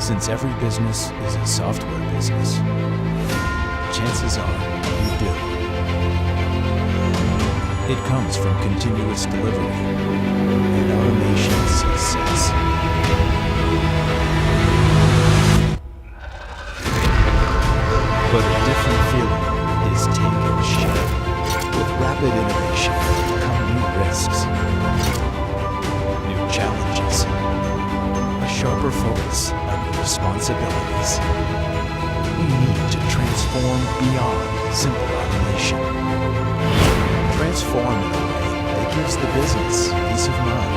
Since every business is a software business, chances are you do. It comes from continuous delivery and automation success. But a different feeling is taking shape. With rapid innovation come new risks, new challenges, a sharper focus on your responsibilities. We need to transform beyond simple automation. Transform in a way that gives the business peace of mind,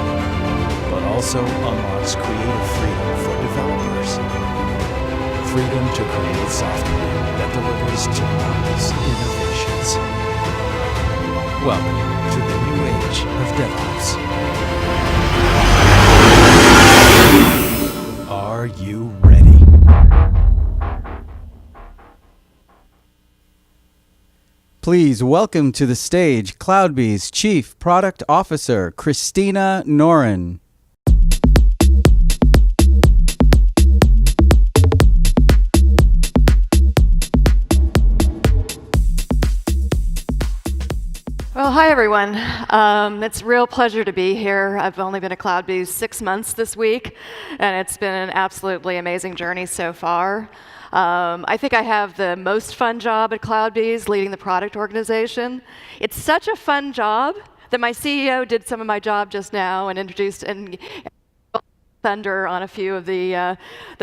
but also unlocks creative freedom for developers. Freedom to create software that delivers tomorrow's innovations. Welcome to the new age of DevOps. Are you ready? Please welcome to the stage CloudBees Chief Product Officer, Christina Noren. Well, hi everyone. It's a real pleasure to be here. I've only been at CloudBees 6 months this week, and it's been an absolutely amazing journey so far. I think I have the most fun job at CloudBees, leading the product organization. It's such a fun job that my CEO did some of my job just now and introduced and thunder on a few of the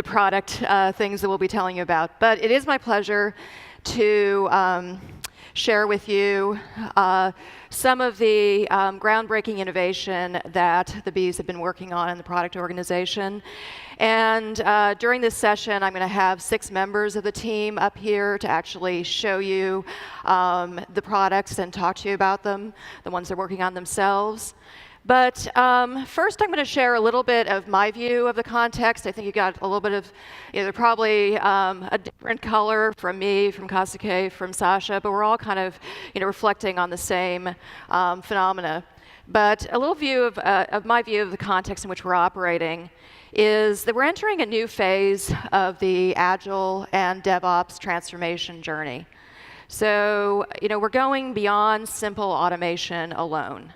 product things that we'll be telling you about. But it is my pleasure to share with you some of the groundbreaking innovation that the bees have been working on in the product organization. And during this session, I'm going to have 6 members of the team up here to actually show you the products and talk to you about them, the ones they're working on themselves. But first, I'm going to share a little bit of my view of the context. I think you got a little bit of, probably a different color from me, from Kasuke, from Sasha, but we're all kind of, reflecting on the same phenomena. But a little view of my view of the context in which we're operating is that we're entering a new phase of the Agile and DevOps transformation journey. So, we're going beyond simple automation alone.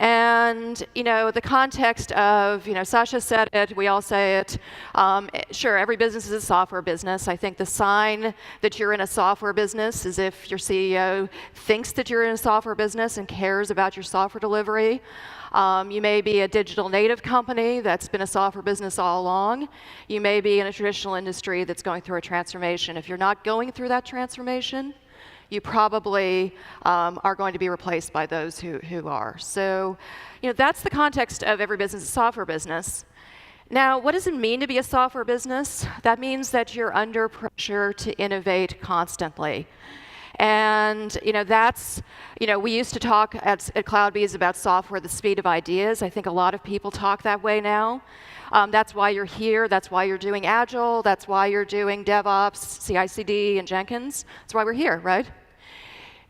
And, the context of, Sasha said it, we all say it, sure, every business is a software business. I think the sign that you're in a software business is if your CEO thinks that you're in a software business and cares about your software delivery. You may be a digital native company that's been a software business all along. You may be in a traditional industry that's going through a transformation. If you're not going through that transformation, you probably are going to be replaced by those who are. So, that's the context of every business is a software business. Now, what does it mean to be a software business? That means that you're under pressure to innovate constantly. And, that's, we used to talk at CloudBees about software, the speed of ideas. I think a lot of people talk that way now. That's why you're here. That's why you're doing Agile. That's why you're doing DevOps, CI/CD, and Jenkins. That's why we're here, right?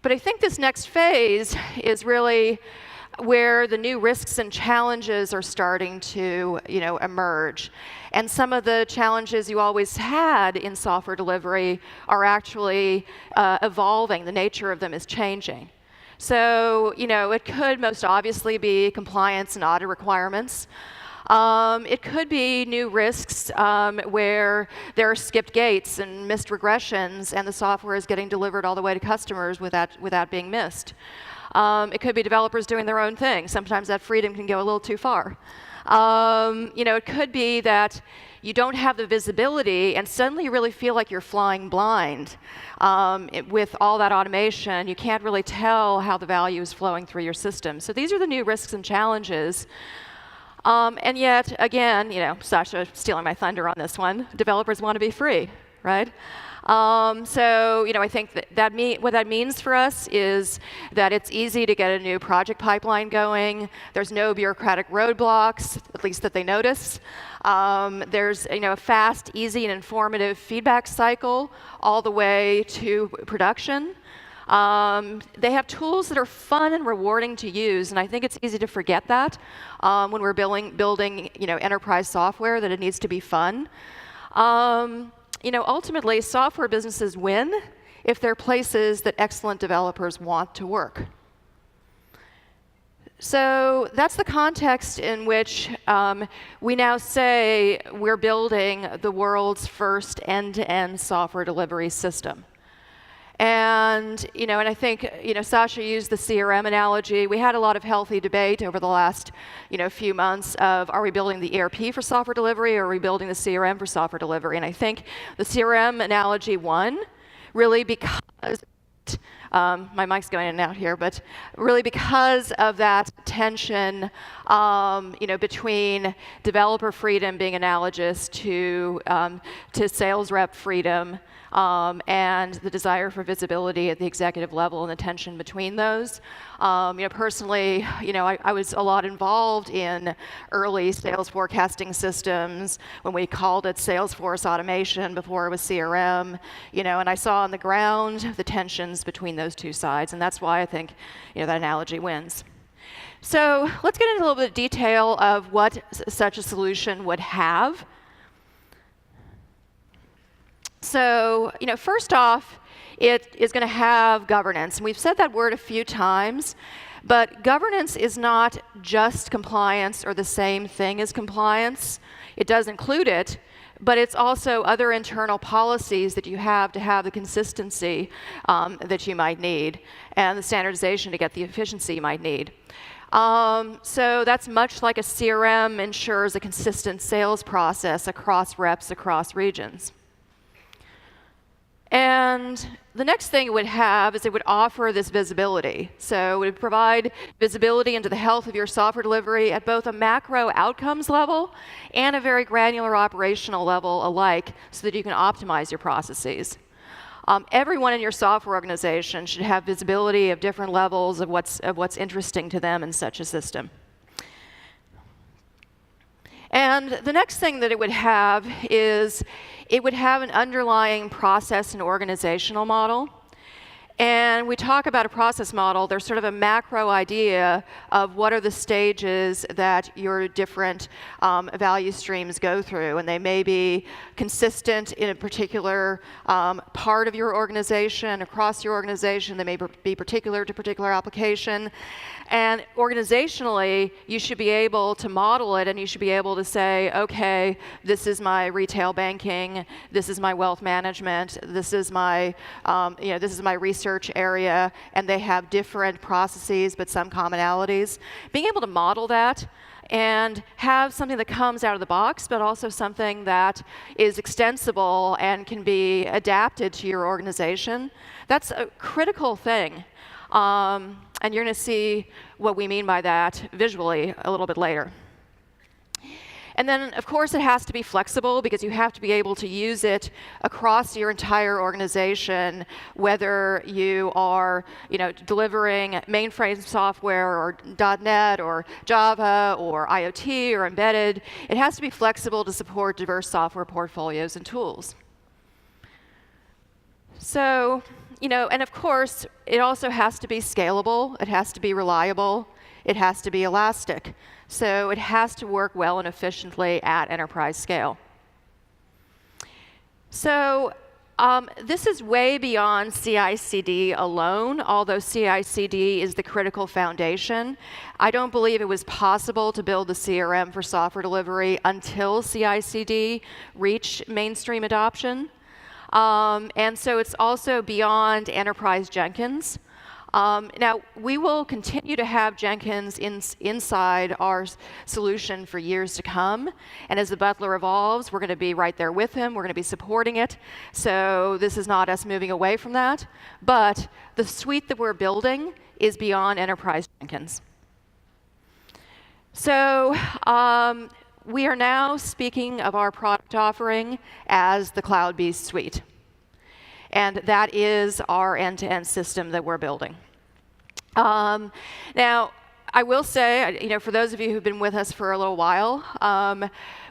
But I think this next phase is really where the new risks and challenges are starting to, emerge. And some of the challenges you always had in software delivery are actually evolving. The nature of them is changing. So, it could most obviously be compliance and audit requirements. It could be new risks where there are skipped gates and missed regressions, and the software is getting delivered all the way to customers without being missed. It could be developers doing their own thing. Sometimes that freedom can go a little too far. It could be that you don't have the visibility, and suddenly you really feel like you're flying blind. With all that automation, you can't really tell how the value is flowing through your system. So these are the new risks and challenges. And yet, again, Sasha stealing my thunder on this one, developers want to be free, right? So, I think what that means for us is that it's easy to get a new project pipeline going. There's no bureaucratic roadblocks, at least that they notice. There's, a fast, easy, and informative feedback cycle all the way to production. They have tools that are fun and rewarding to use, and I think it's easy to forget that when we're building enterprise software, that it needs to be fun. Ultimately, software businesses win if they're places that excellent developers want to work. So that's the context in which we now say we're building the world's first end-to-end software delivery system. And I think Sasha used the CRM analogy. We had a lot of healthy debate over the last few months of, are we building the ERP for software delivery, or are we building the CRM for software delivery? And I think the CRM analogy won, really because my mic's going in and out here, but really because of that tension, between developer freedom being analogous to sales rep freedom, and the desire for visibility at the executive level and the tension between those. Personally, I was a lot involved in early sales forecasting systems when we called it Salesforce automation before it was CRM, and I saw on the ground the tensions between those two sides, and that's why I think that analogy wins. So let's get into a little bit of detail of what such a solution would have. So, first off, it is going to have governance. And we've said that word a few times, but governance is not just compliance or the same thing as compliance. It does include it, but it's also other internal policies that you have to have the consistency that you might need, and the standardization to get the efficiency you might need. So that's much like a CRM ensures a consistent sales process across reps, across regions. And the next thing it would have is it would offer this visibility. So it would provide visibility into the health of your software delivery at both a macro outcomes level and a very granular operational level alike, so that you can optimize your processes. Everyone in your software organization should have visibility of different levels of what's interesting to them in such a system. And the next thing that it would have is it would have an underlying process and organizational model. And we talk about a process model, there's sort of a macro idea of what are the stages that your different value streams go through. And they may be consistent in a particular part of your organization, across your organization. They may be particular to particular application. And organizationally, you should be able to model it, and you should be able to say, okay, this is my retail banking, this is my wealth management, this is my research area, and they have different processes but some commonalities. Being able to model that and have something that comes out of the box, but also something that is extensible and can be adapted to your organization, that's a critical thing. And you're going to see what we mean by that visually a little bit later. And then, of course, it has to be flexible, because you have to be able to use it across your entire organization, whether you are delivering mainframe software or .NET or Java or IoT or embedded. It has to be flexible to support diverse software portfolios and tools. So, and of course, it also has to be scalable, it has to be reliable, it has to be elastic. So it has to work well and efficiently at enterprise scale. So this is way beyond CI/CD alone, although CI/CD is the critical foundation. I don't believe it was possible to build the CRM for software delivery until CI/CD reached mainstream adoption. And so it's also beyond enterprise Jenkins. Now, we will continue to have Jenkins inside our solution for years to come. And as the butler evolves, we're going to be right there with him. We're going to be supporting it. So this is not us moving away from that. But the suite that we're building is beyond enterprise Jenkins. So we are now speaking of our product offering as the CloudBees suite. And that is our end-to-end system that we're building. Now, I will say, for those of you who've been with us for a little while,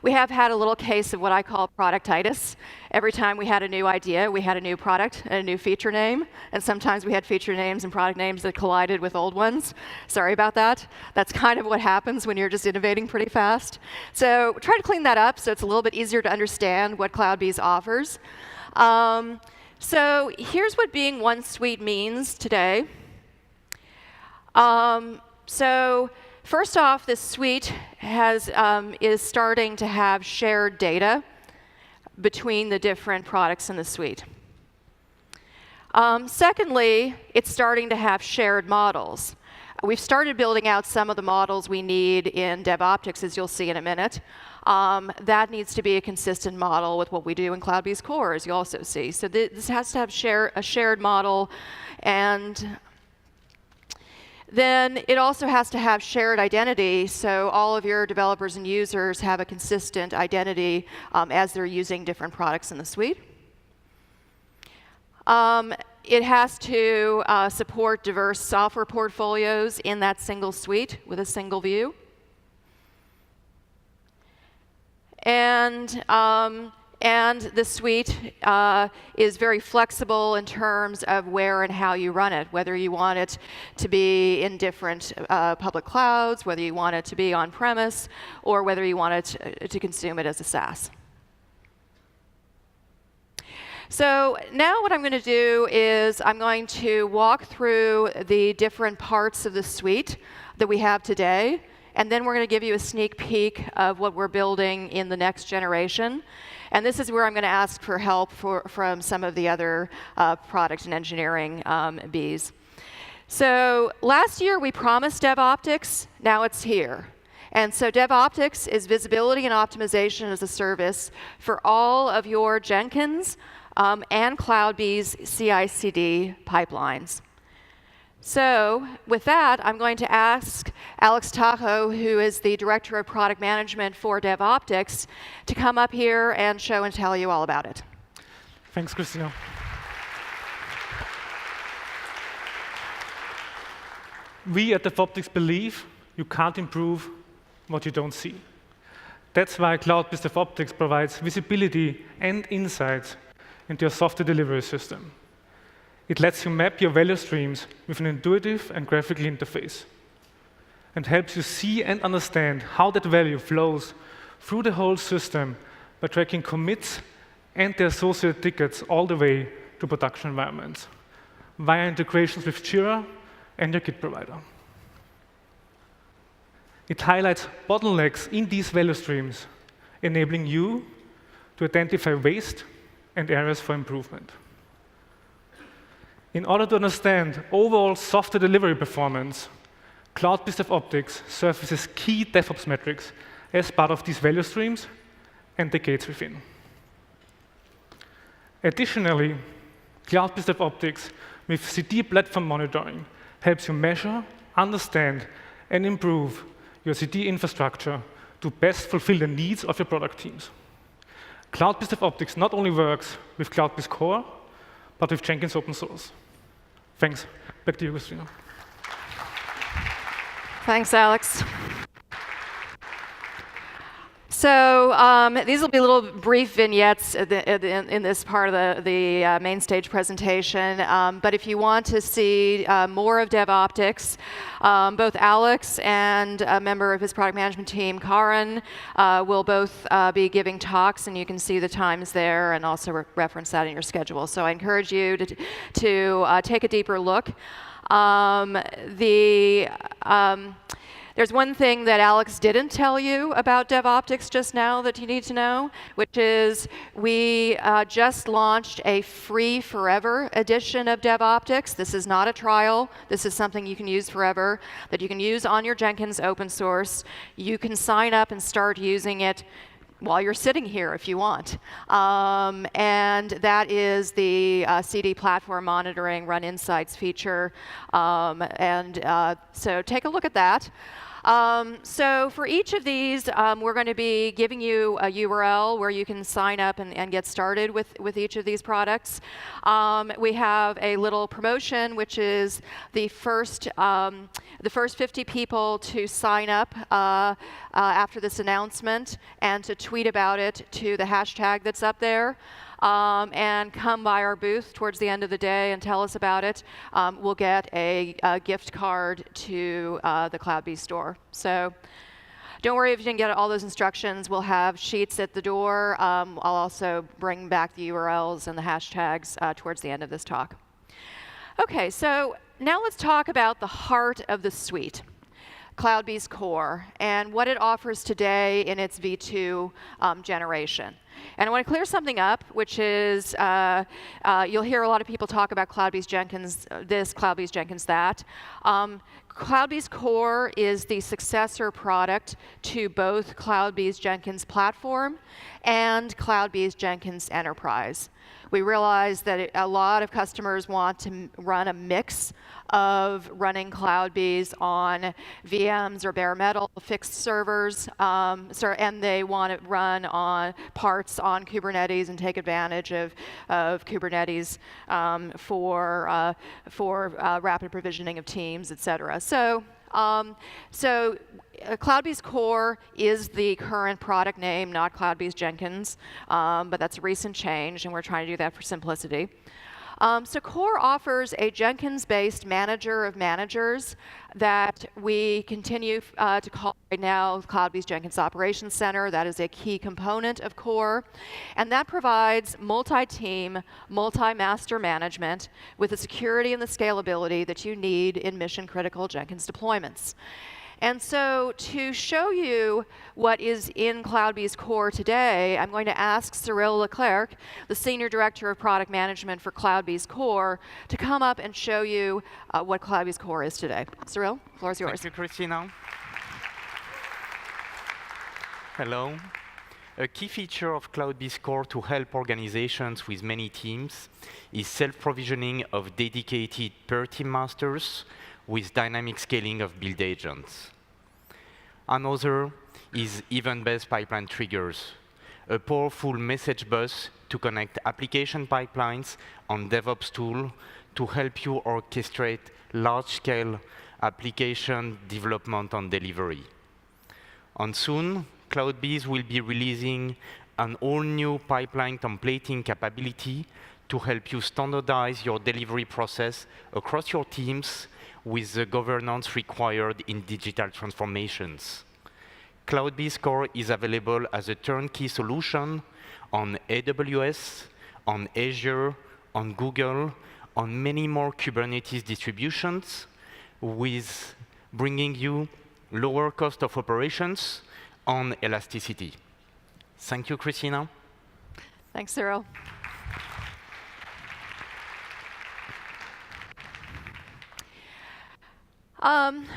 we have had a little case of what I call productitis. Every time we had a new idea, we had a new product and a new feature name, and sometimes we had feature names and product names that collided with old ones. Sorry about that. That's kind of what happens when you're just innovating pretty fast. So try to clean that up so it's a little bit easier to understand what CloudBees offers. So here's what being one suite means today. So first off, this suite is starting to have shared data between the different products in the suite. Secondly, it's starting to have shared models. We've started building out some of the models we need in DevOptics, as you'll see in a minute. That needs to be a consistent model with what we do in CloudBees Core, as you also see. So this has to have a shared model, and then it also has to have shared identity, so all of your developers and users have a consistent identity as they're using different products in the suite. It has to support diverse software portfolios in that single suite with a single view. And the suite is very flexible in terms of where and how you run it, whether you want it to be in different public clouds, whether you want it to be on-premise, or whether you want it to consume it as a SaaS. So now what I'm going to do is I'm going to walk through the different parts of the suite that we have today, and then we're going to give you a sneak peek of what we're building in the next generation. And this is where I'm going to ask for help from some of the other product and engineering bees. So last year we promised DevOptics, now it's here. And so DevOptics is visibility and optimization as a service for all of your Jenkins and CloudBees CI/CD pipelines. So with that, I'm going to ask Alex Tacho, who is the Director of Product Management for DevOptics, to come up here and show and tell you all about it. Thanks, Christina. We at DevOptics believe you can't improve what you don't see. That's why CloudBees DevOptics provides visibility and insights into your software delivery system. It lets you map your value streams with an intuitive and graphical interface, and helps you see and understand how that value flows through the whole system by tracking commits and the associated tickets all the way to production environments, via integrations with Jira and your Git provider. It highlights bottlenecks in these value streams, enabling you to identify waste and areas for improvement. In order to understand overall software delivery performance, CloudBees DevOptics surfaces key DevOps metrics as part of these value streams and the gates within. Additionally, CloudBees DevOptics with CD platform monitoring helps you measure, understand, and improve your CD infrastructure to best fulfill the needs of your product teams. CloudBees DevOptics not only works with CloudBees Core, but with Jenkins open source. Thanks. Back to you, Christina. Thanks, Alex. So these will be little brief vignettes in this part of the main stage presentation. But if you want to see more of DevOptics, both Alex and a member of his product management team, Karan, will both be giving talks, and you can see the times there and also reference that in your schedule. So I encourage you to take a deeper look. There's one thing that Alex didn't tell you about DevOptics just now that you need to know, which is we just launched a free forever edition of DevOptics. This is not a trial. This is something you can use forever, that you can use on your Jenkins open source. You can sign up and start using it while you're sitting here if you want. And that is the CD platform monitoring run insights feature. So take a look at that. So for each of these, we're going to be giving you a URL where you can sign up and get started with each of these products. We have a little promotion, which is the first the first 50 people to sign up after this announcement and to tweet about it to the hashtag that's up there, and come by our booth towards the end of the day and tell us about it, we'll get a gift card to the CloudBees store. So don't worry if you didn't get all those instructions. We'll have sheets at the door. I'll also bring back the URLs and the hashtags towards the end of this talk. OK, so now let's talk about the heart of the suite, CloudBees Core, and what it offers today in its V2 generation. And I want to clear something up, which is you'll hear a lot of people talk about CloudBees Jenkins this, CloudBees Jenkins that. CloudBees Core is the successor product to both CloudBees Jenkins Platform and CloudBees Jenkins Enterprise. We realize that a lot of customers want to run a mix of running CloudBees on VMs or bare metal fixed servers, and they want to run on parts on Kubernetes and take advantage of Kubernetes for rapid provisioning of teams, et cetera. So CloudBees Core is the current product name, not CloudBees Jenkins, but that's a recent change, and we're trying to do that for simplicity. So Core offers a Jenkins-based manager of managers that we continue to call right now CloudBees Jenkins Operations Center. That is a key component of Core. And that provides multi-team, multi-master management with the security and the scalability that you need in mission-critical Jenkins deployments. And so to show you what is in CloudBees Core today, I'm going to ask Cyril Leclerc, the Senior Director of Product Management for CloudBees Core, to come up and show you what CloudBees Core is today. Cyril, the floor is yours. Thank you, Christina. Hello. A key feature of CloudBees Core to help organizations with many teams is self-provisioning of dedicated per-team masters with dynamic scaling of build agents. Another is event-based pipeline triggers, a powerful message bus to connect application pipelines on DevOps tool to help you orchestrate large-scale application development and delivery. And soon, CloudBees will be releasing an all-new pipeline templating capability to help you standardize your delivery process across your teams with the governance required in digital transformations. CloudBees Core is available as a turnkey solution on AWS, on Azure, on Google, on many more Kubernetes distributions, with bringing you lower cost of operations on elasticity. Thank you, Christina. Thanks, Cyril.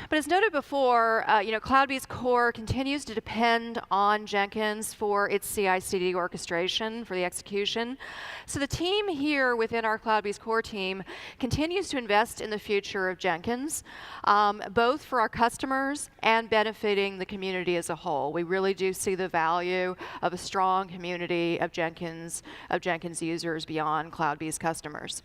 But as noted before, CloudBees Core continues to depend on Jenkins for its CI/CD orchestration, for the execution. So the team here within our CloudBees Core team continues to invest in the future of Jenkins, both for our customers and benefiting the community as a whole. We really do see the value of a strong community of Jenkins users beyond CloudBees customers.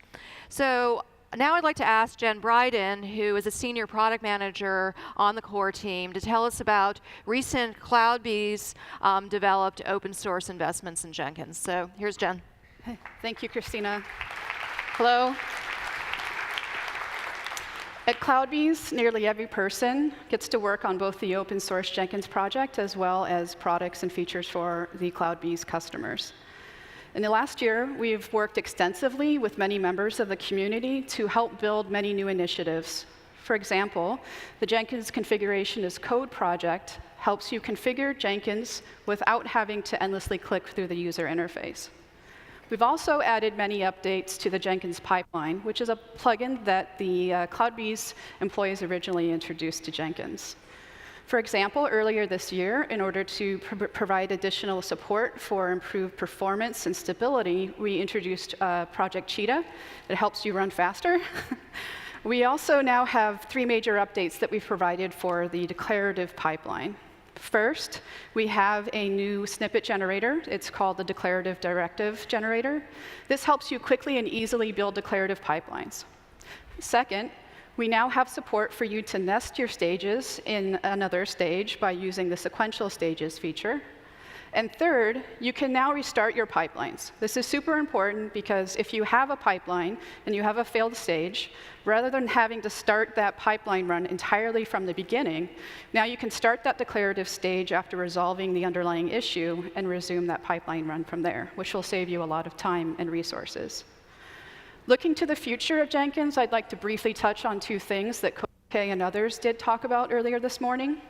So now I'd like to ask Jen Bryden, who is a senior product manager on the Core team, to tell us about recent CloudBees developed open source investments in Jenkins. So here's Jen. Thank you, Christina. Hello. At CloudBees, nearly every person gets to work on both the open source Jenkins project as well as products and features for the CloudBees customers. In the last year, we've worked extensively with many members of the community to help build many new initiatives. For example, the Jenkins Configuration as Code project helps you configure Jenkins without having to endlessly click through the user interface. We've also added many updates to the Jenkins pipeline, which is a plugin that the CloudBees employees originally introduced to Jenkins. For example, earlier this year, in order to provide additional support for improved performance and stability, we introduced Project Cheetah. It helps you run faster. We also now have 3 major updates that we've provided for the declarative pipeline. First, we have a new snippet generator. It's called the Declarative Directive Generator. This helps you quickly and easily build declarative pipelines. Second, We now have support for you to nest your stages in another stage by using the sequential stages feature. And third, you can now restart your pipelines. This is super important because if you have a pipeline and you have a failed stage, rather than having to start that pipeline run entirely from the beginning, now you can start that declarative stage after resolving the underlying issue and resume that pipeline run from there, which will save you a lot of time and resources. Looking to the future of Jenkins, I'd like to briefly touch on two things that Kube and others did talk about earlier this morning.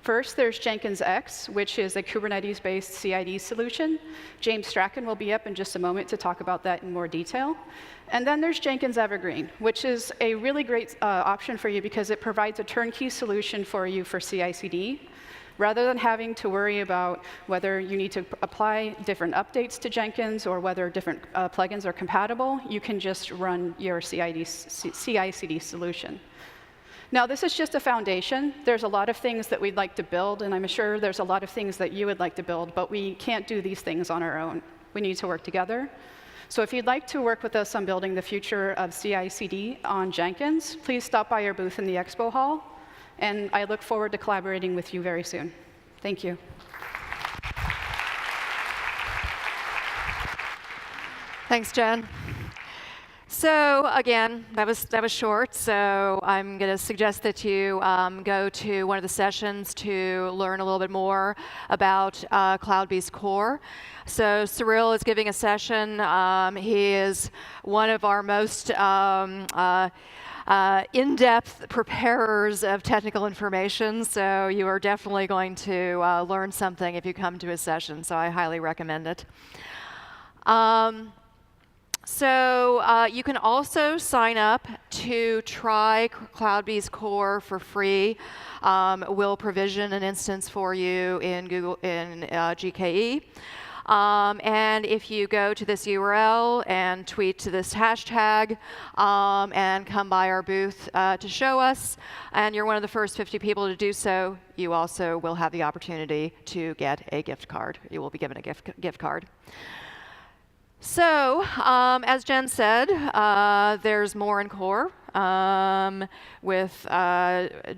First, there's Jenkins X, which is a Kubernetes-based CID solution. James Strachan will be up in just a moment to talk about that in more detail. And then there's Jenkins Evergreen, which is a really great option for you because it provides a turnkey solution for you for CI/CD. Rather than having to worry about whether you need to apply different updates to Jenkins or whether different plugins are compatible, you can just run your CI/CD solution. Now, this is just a foundation. There's a lot of things that we'd like to build, and I'm sure there's a lot of things that you would like to build, but we can't do these things on our own. We need to work together. So if you'd like to work with us on building the future of CI/CD on Jenkins, please stop by our booth in the Expo Hall, and I look forward to collaborating with you very soon. Thank you. Thanks, Jen. So again, that was short. So I'm going to suggest that you go to one of the sessions to learn a little bit more about CloudBees Core. So Cyril is giving a session. He is one of our most in-depth preparers of technical information. So you are definitely going to learn something if you come to his session. So I highly recommend it. So you can also sign up to try CloudBees Core for free. We'll provision an instance for you in GKE. And if you go to this URL and tweet to this hashtag and come by our booth to show us, and you're one of the first 50 people to do so, you also will have the opportunity to get a gift card. You will be given a gift card. So, as Jen said, there's more in Core with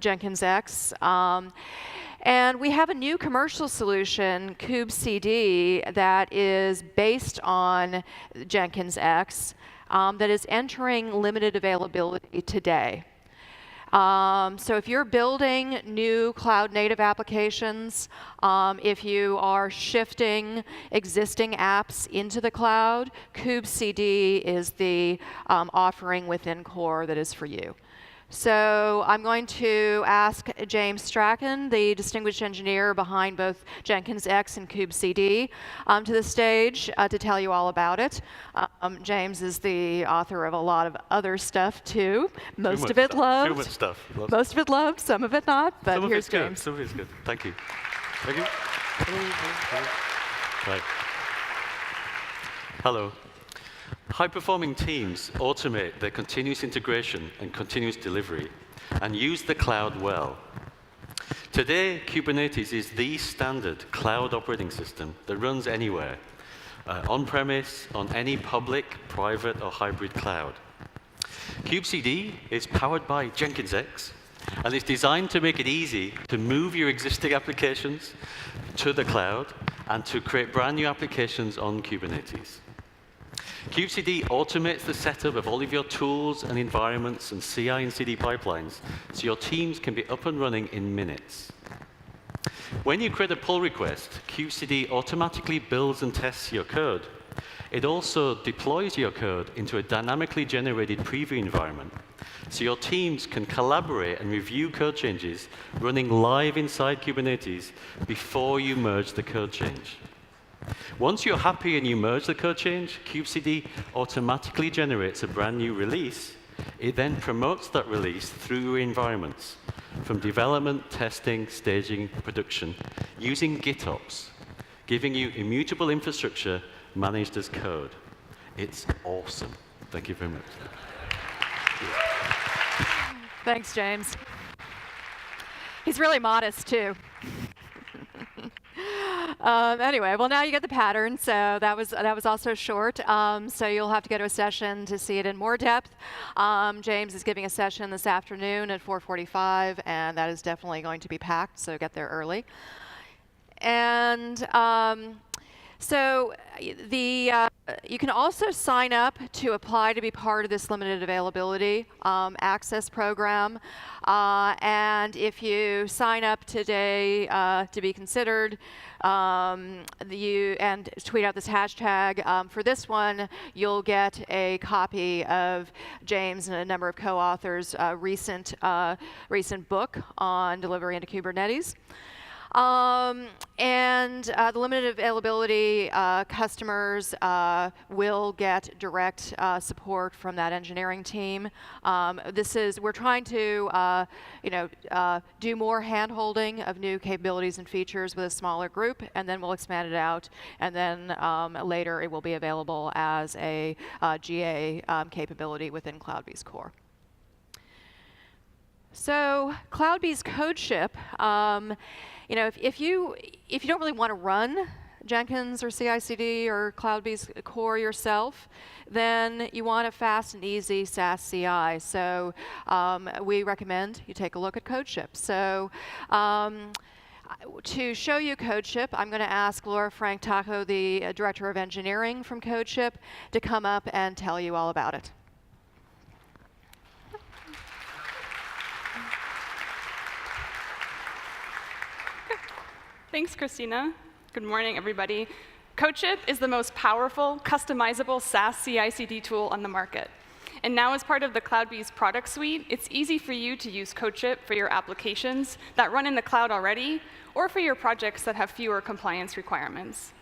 Jenkins X. And we have a new commercial solution, Kube CD, that is based on Jenkins X that is entering limited availability today. So if you're building new cloud-native applications, if you are shifting existing apps into the cloud, Kube CD is the offering within Core that is for you. So I'm going to ask James Strachan, the distinguished engineer behind both Jenkins X and Kube CD, to the stage to tell you all about it. James is the author of a lot of other stuff too. Most of it loved. Too much stuff. Most of it loved, some of it not. But some here's of James. Some of it's good. Thank you. Thank you. Right. Hello. High-performing teams automate their continuous integration and continuous delivery and use the cloud well. Today, Kubernetes is the standard cloud operating system that runs anywhere, on-premise, on any public, private, or hybrid cloud. Kube CD is powered by Jenkins X, and it's designed to make it easy to move your existing applications to the cloud and to create brand new applications on Kubernetes. Kube CD automates the setup of all of your tools and environments and CI and CD pipelines, so your teams can be up and running in minutes. When you create a pull request, Kube CD automatically builds and tests your code. It also deploys your code into a dynamically generated preview environment, so your teams can collaborate and review code changes running live inside Kubernetes before you merge the code change. Once you're happy and you merge the code change, Kube CD automatically generates a brand new release. It then promotes that release through your environments, from development, testing, staging, production, using GitOps, giving you immutable infrastructure managed as code. It's awesome. Thank you very much. Thanks, James. He's really modest, too. Anyway, well, now you get the pattern. So that was also short. So you'll have to go to a session to see it in more depth. James is giving a session this afternoon at 4:45, and that is definitely going to be packed. So get there early. And so you can also sign up to apply to be part of this limited availability access program. And if you sign up today to be considered, and tweet out this hashtag, for this one, you'll get a copy of James and a number of co-authors' recent book on delivery into Kubernetes. The limited availability customers will get direct support from that engineering team. We're trying to do more hand-holding of new capabilities and features with a smaller group, and then we'll expand it out, and then later it will be available as a GA capability within CloudBees Core. So CloudBees CodeShip, if you don't really want to run Jenkins or CI/CD or CloudBees Core yourself, then you want a fast and easy SaaS CI. So we recommend you take a look at CodeShip. So to show you CodeShip, I'm going to ask Laura Frank Tacho, the Director of Engineering from CodeShip, to come up and tell you all about it. Thanks, Christina. Good morning, everybody. CodeShip is the most powerful, customizable SaaS CI/CD tool on the market. And now as part of the CloudBees product suite, it's easy for you to use CodeShip for your applications that run in the cloud already, or for your projects that have fewer compliance requirements.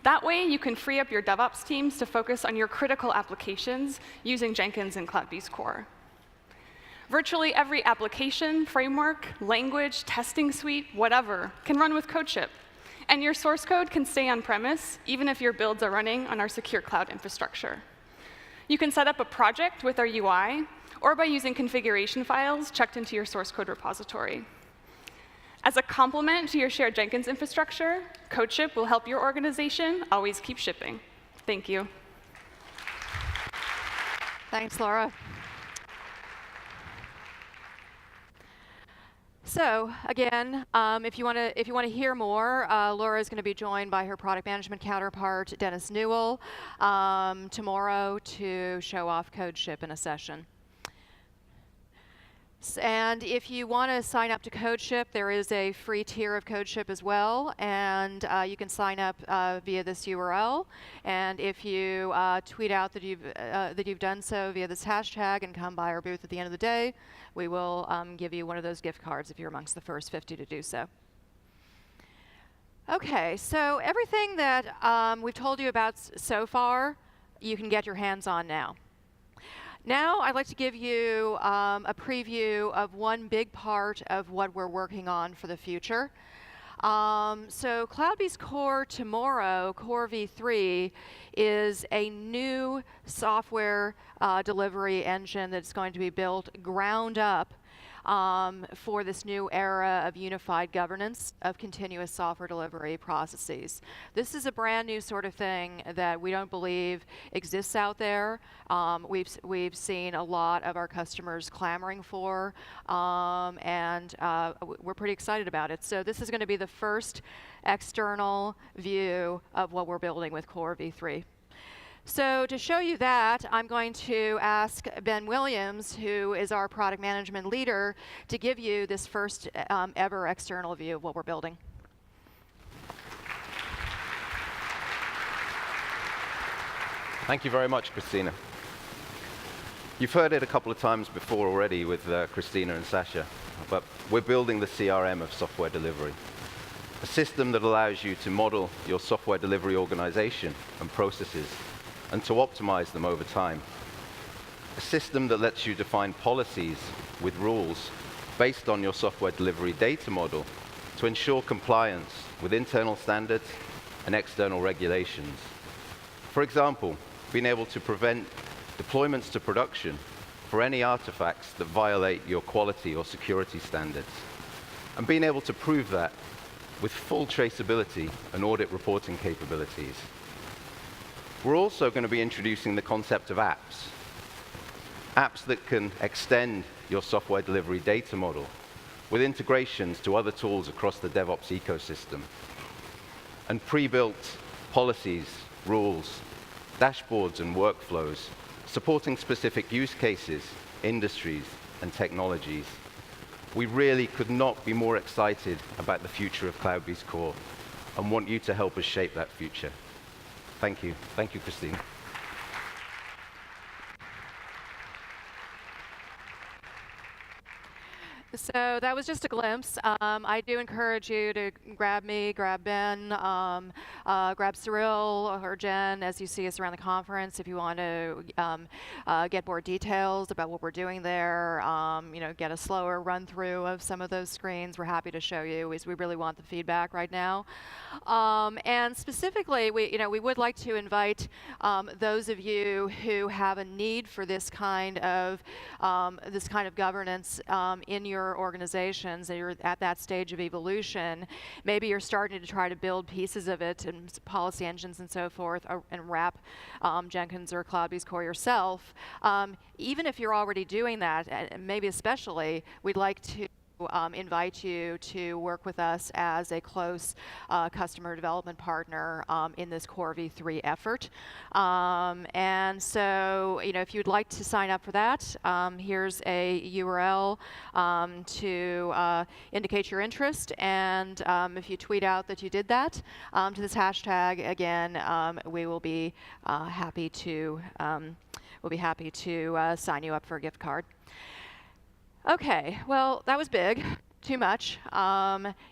That way, you can free up your DevOps teams to focus on your critical applications using Jenkins and CloudBees Core. Virtually every application, framework, language, testing suite, whatever, can run with CodeShip. And your source code can stay on-premise, even if your builds are running on our secure cloud infrastructure. You can set up a project with our UI, or by using configuration files checked into your source code repository. As a complement to your shared Jenkins infrastructure, CodeShip will help your organization always keep shipping. Thank you. Thanks, Laura. So again, if you want to hear more, Laura is going to be joined by her product management counterpart, Dennis Newell, tomorrow to show off CodeShip in a session. And if you want to sign up to CodeShip, there is a free tier of CodeShip as well, and you can sign up via this URL. And if you tweet out that you've done so via this hashtag and come by our booth at the end of the day, we will give you one of those gift cards if you're amongst the first 50 to do so. OK, so everything that we've told you about so far, you can get your hands on now. Now I'd like to give you a preview of one big part of what we're working on for the future. So CloudBees Core tomorrow, Core v3, is a new software delivery engine that's going to be built ground up for this new era of unified governance of continuous software delivery processes. This is a brand new sort of thing that we don't believe exists out there. We've seen a lot of our customers clamoring for, and we're pretty excited about it. So this is going to be the first external view of what we're building with Core v3. So to show you that, I'm going to ask Ben Williams, who is our product management leader, to give you this first ever external view of what we're building. Thank you very much, Christina. You've heard it a couple of times before already with Christina and Sasha, but we're building the CRM of software delivery, a system that allows you to model your software delivery organization and processes and to optimize them over time. A system that lets you define policies with rules based on your software delivery data model to ensure compliance with internal standards and external regulations. For example, being able to prevent deployments to production for any artifacts that violate your quality or security standards, and being able to prove that with full traceability and audit reporting capabilities. We're also going to be introducing the concept of apps. Apps that can extend your software delivery data model with integrations to other tools across the DevOps ecosystem. And pre-built policies, rules, dashboards, and workflows supporting specific use cases, industries, and technologies. We really could not be more excited about the future of CloudBees Core and want you to help us shape that future. Thank you. Thank you, Christina. So that was just a glimpse. I do encourage you to grab me, grab Ben, grab Cyril or Jen as you see us around the conference if you want to get more details about what we're doing there, get a slower run through of some of those screens. We're happy to show you as we really want the feedback right now. And specifically, we would like to invite those of you who have a need for this kind of governance in your organizations, and you're at that stage of evolution. Maybe you're starting to try to build pieces of it and policy engines and so forth, and wrap Jenkins or CloudBees Core yourself. Even if you're already doing that, and maybe especially, we'd like to invite you to work with us as a close customer development partner in this Core V3 effort. And so, if you'd like to sign up for that, here's a URL to indicate your interest. And if you tweet out that you did that to this hashtag, again, we will be happy to sign you up for a gift card. Okay, well, that was big, too much.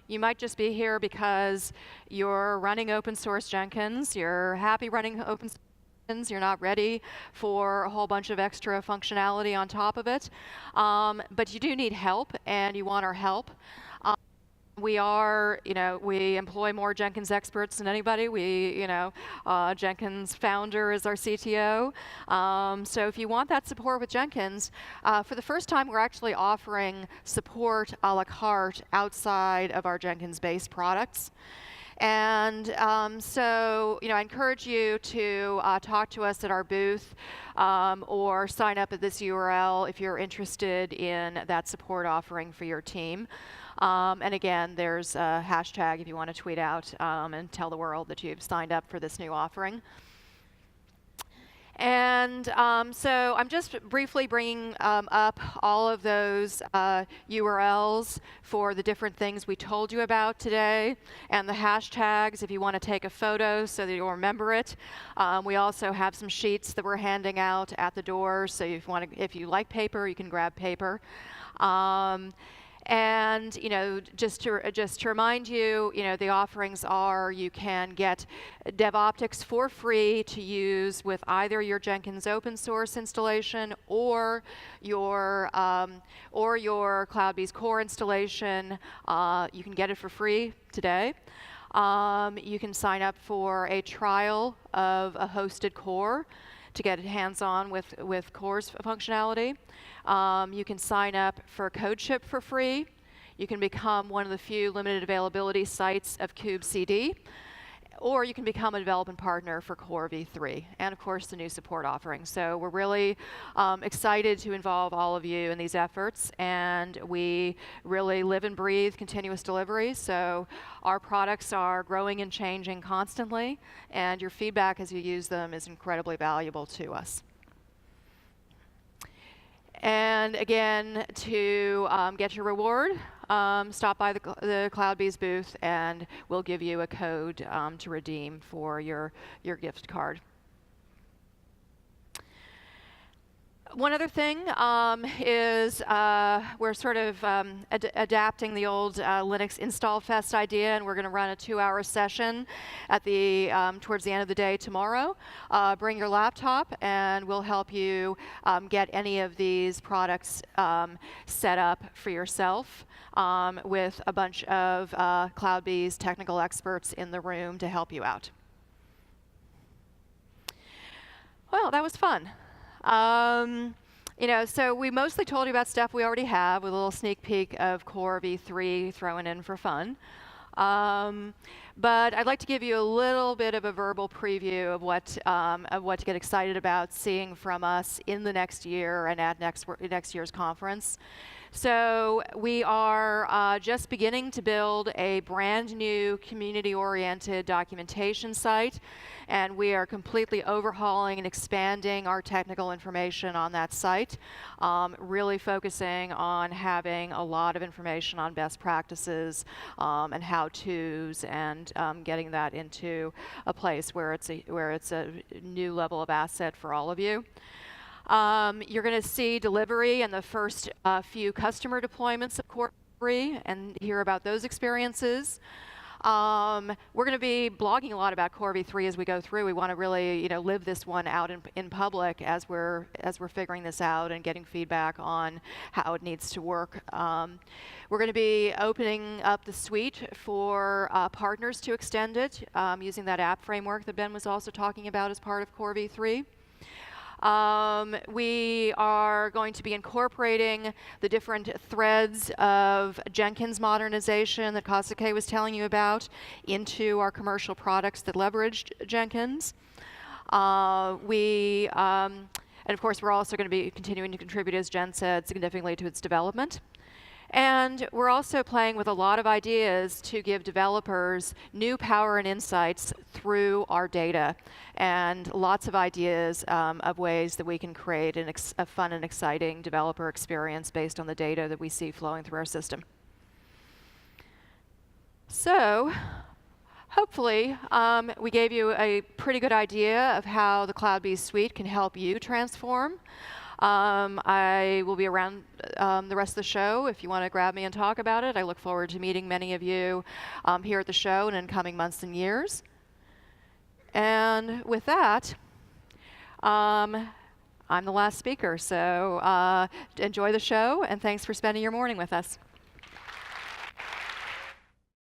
You might just be here because you're running open source Jenkins, you're happy running open source Jenkins, you're not ready for a whole bunch of extra functionality on top of it. But you do need help, and you want our help. We employ more Jenkins experts than anybody. Jenkins founder is our CTO. So if you want that support with Jenkins, for the first time, we're actually offering support a la carte outside of our Jenkins-based products. And I encourage you to talk to us at our booth or sign up at this URL if you're interested in that support offering for your team. And again, there's a hashtag if you want to tweet out and tell the world that you've signed up for this new offering. And so I'm just briefly bringing up all of those URLs for the different things we told you about today, and the hashtags if you want to take a photo so that you'll remember it. We also have some sheets that we're handing out at the door, so if you like paper, you can grab paper. And just to remind you, the offerings are you can get DevOptics for free to use with either your Jenkins open source installation or your CloudBees Core installation. You can get it for free today. You can sign up for a trial of a hosted core to get hands-on with Core's functionality. You can sign up for CodeShip for free. You can become one of the few limited availability sites of Kube CD, or you can become a development partner for Core V3, and of course the new support offering. So we're really excited to involve all of you in these efforts, and we really live and breathe continuous delivery. So our products are growing and changing constantly, and your feedback as you use them is incredibly valuable to us. And again, to get your reward, stop by the CloudBees booth, and we'll give you a code to redeem for your gift card. One other thing is we're sort of adapting the old Linux Install Fest idea, and we're going to run a 2-hour session at towards the end of the day tomorrow. Bring your laptop, and we'll help you get any of these products set up for yourself with a bunch of CloudBees technical experts in the room to help you out. Well, that was fun. So we mostly told you about stuff we already have, with a little sneak peek of Core V3 thrown in for fun. But I'd like to give you a little bit of a verbal preview of what to get excited about seeing from us in the next year and at next year's conference. So we are just beginning to build a brand new community-oriented documentation site, and we are completely overhauling and expanding our technical information on that site, really focusing on having a lot of information on best practices and how-tos, and getting that into a place where it's a new level of asset for all of you. You're going to see delivery and the first few customer deployments of Core 3 and hear about those experiences. We're going to be blogging a lot about Core v3 as we go through. We want to really, live this one out in public as we're figuring this out and getting feedback on how it needs to work. We're going to be opening up the suite for partners to extend it using that app framework that Ben was also talking about as part of Core v3. We are going to be incorporating the different threads of Jenkins modernization that Kasuke was telling you about into our commercial products that leveraged Jenkins. And of course, we're also going to be continuing to contribute, as Jen said, significantly to its development. And we're also playing with a lot of ideas to give developers new power and insights through our data, and lots of ideas of ways that we can create a fun and exciting developer experience based on the data that we see flowing through our system. So hopefully, we gave you a pretty good idea of how the CloudBees suite can help you transform. I will be around the rest of the show if you want to grab me and talk about it. I look forward to meeting many of you here at the show and in coming months and years. And with that, I'm the last speaker, so enjoy the show, and thanks for spending your morning with us.